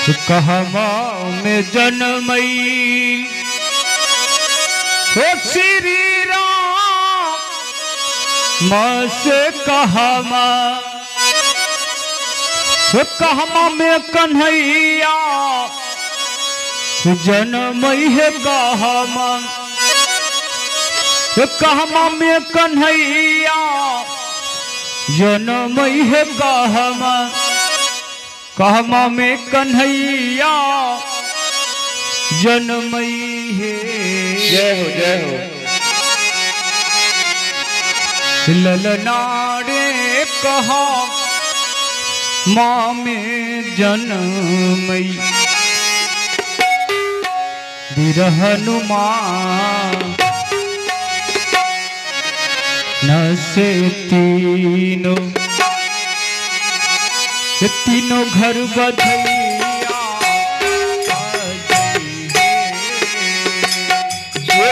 कहमा में जन्मई हो श्री राम से कहमा में कन्हैया जन्मई है कहमा में कन्हैया जन्मई है कहमा में कन्हैया जन्मई है। जय हो जय हो। ललनारे कहा माँ में जन्मई बिरहनुमान न से तीनों घर बधैया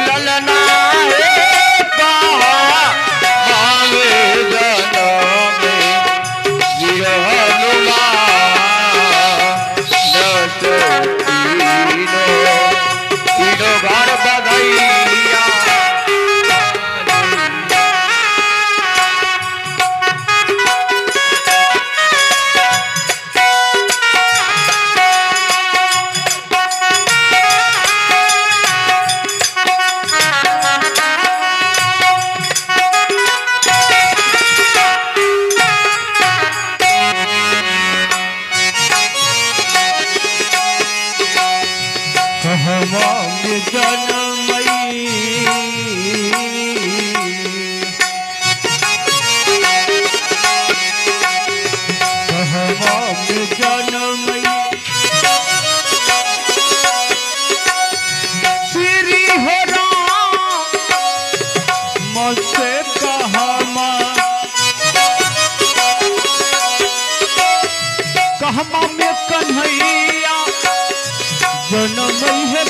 ललना कहवा में जन्मई कहवा में जन्मई श्री हो राम से कहमा में कन्हैया जन्मई है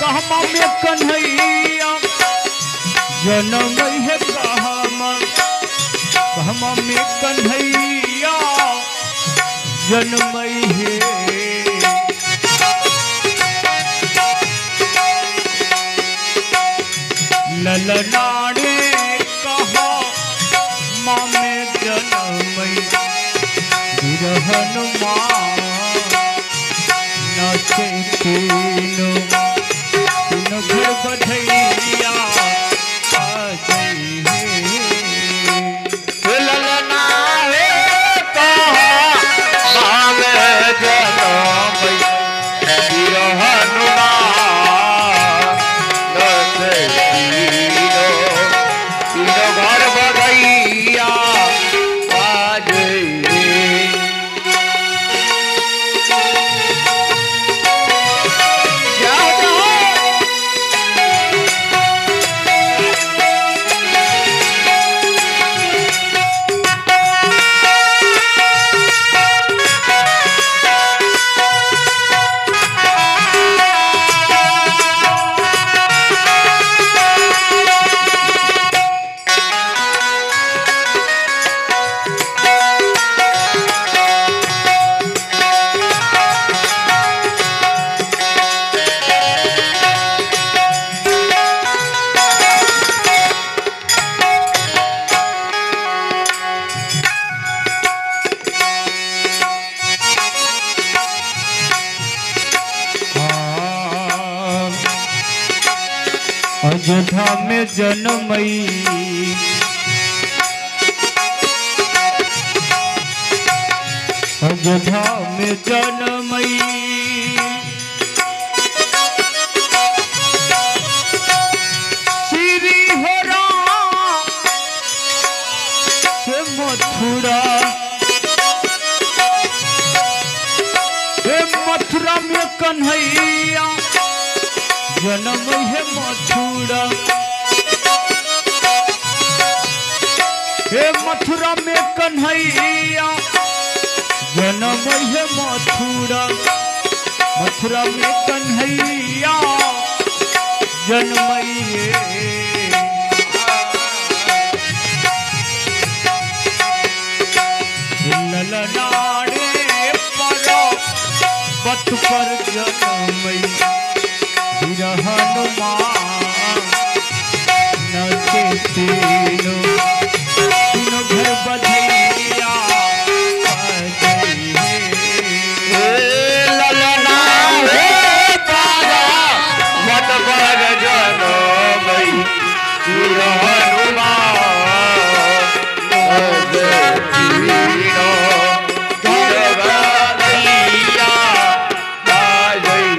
कहमा में कन्हैया जन्मई है कहमा में कन्हैया जन्मई है। ललनारे कहा माँ में जन्मई बिरहनुमान न से तीनों घर बधैया आ गई है। ललना कहा माँ में जन्मई बिरहनुमान न से तीनों घर बधैया आ गई। अयोध्या में जन्मई अयोध्या में जन्मई श्री हो राम से मथुरा में कन्हैया जन्मई है मथुरा मथुरा में कन्हैया जन्मई है मथुरा में कन्हैया जन्मई है। ललनारे पर पर्वत पर जनमई वीर हनुमान नचे तीनों घर बधैया ललना हे तारा मत पर जनमई वीर हनुमान नचे तीनों घर बधैया बाजई।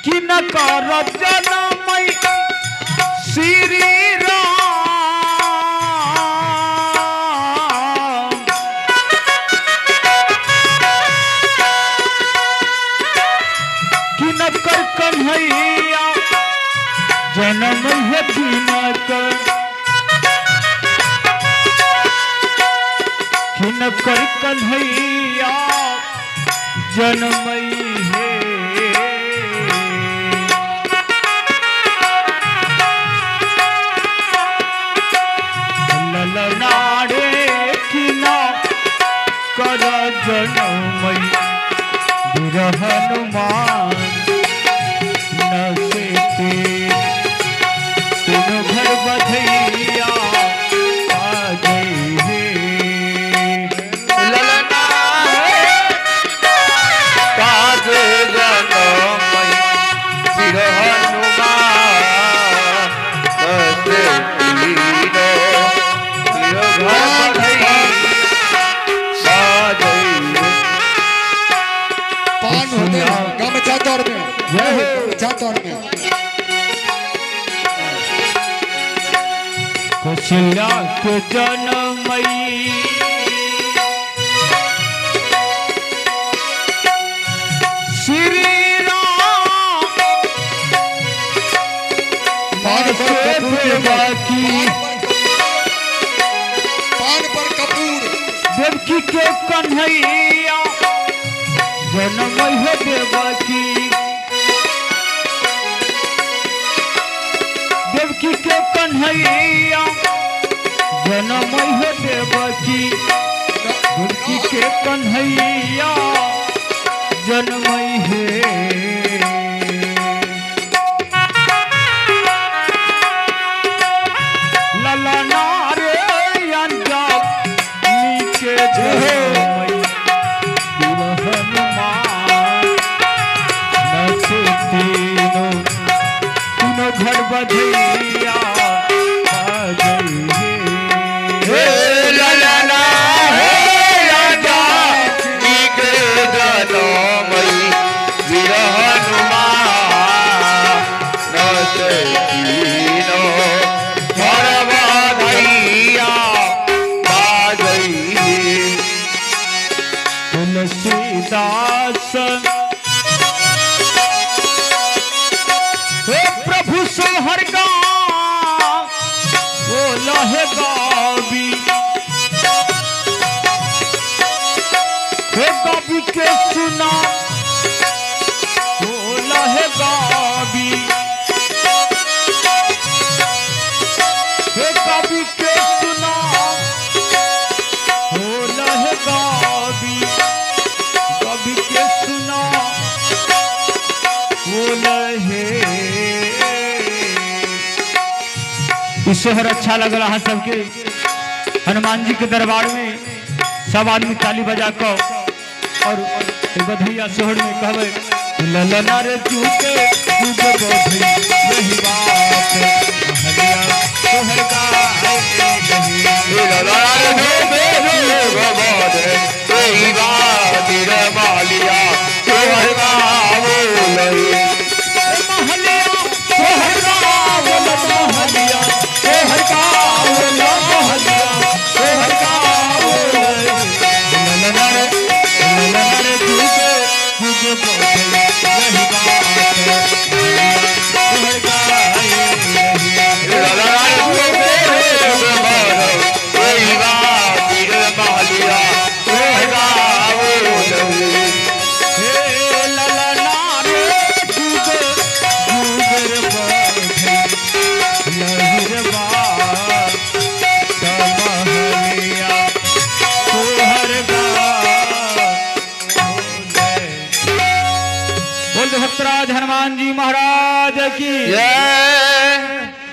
कि न कर जनमई श्री राम कि न कर कन्हैया जनम है दिनकर कि न कर कन्हैया जनमई है ललनारे कि न कर जनमई वीर हनुमान नचे तीनों घर बधैया आ गई हे ललना काज जनमई वीर हनुमान नचे तीनों वीर घर बधैया बाजई। पान होते गमछा तौर में गमछा तौर में कौशल्या के जनमई श्री राम पान पर कपूर देवकी पान पर कपूर देवकी के कन्हैया जनमई है देवकी देवकी के कन्हैया जनमई है देवकी देवकी के कन्हैया जनमई है ललना रे अंजनी के जनमई वीर हनुमान नचे तीनों घर बधैया आ गई हे ललना हे राजा नीक जनमई वीर हनुमान नचे तीनों घर बधैया बाजई। तुलसीदास हे प्रभु सोहर गा ओ लहे गावी हे गावी के सुना ओ लहे गावी हे गावी के सुना ओ लहे गावी गावी के सुना ओ लहे। ई सोहर अच्छा लग रहा सबके हनुमान जी के दरबार में सब आदमी ताली बजा कर और बधैया सोहर में कहवे ललना रे चूके चूक बोधी यही बात महलिया सोहर गाए नहीं ललना रे चूके चूक बोधी यही बात मालिया सोहर गाए नहीं महलिया सोहर गाए महलिया सोहर गाए महलिया सोहर गाए ललना रे चूके चूक बोधी यही बात सोहर गाए नहीं ललना रे चूके चूक बोधी यही बात धूतराज हनुमान जी महाराज की जय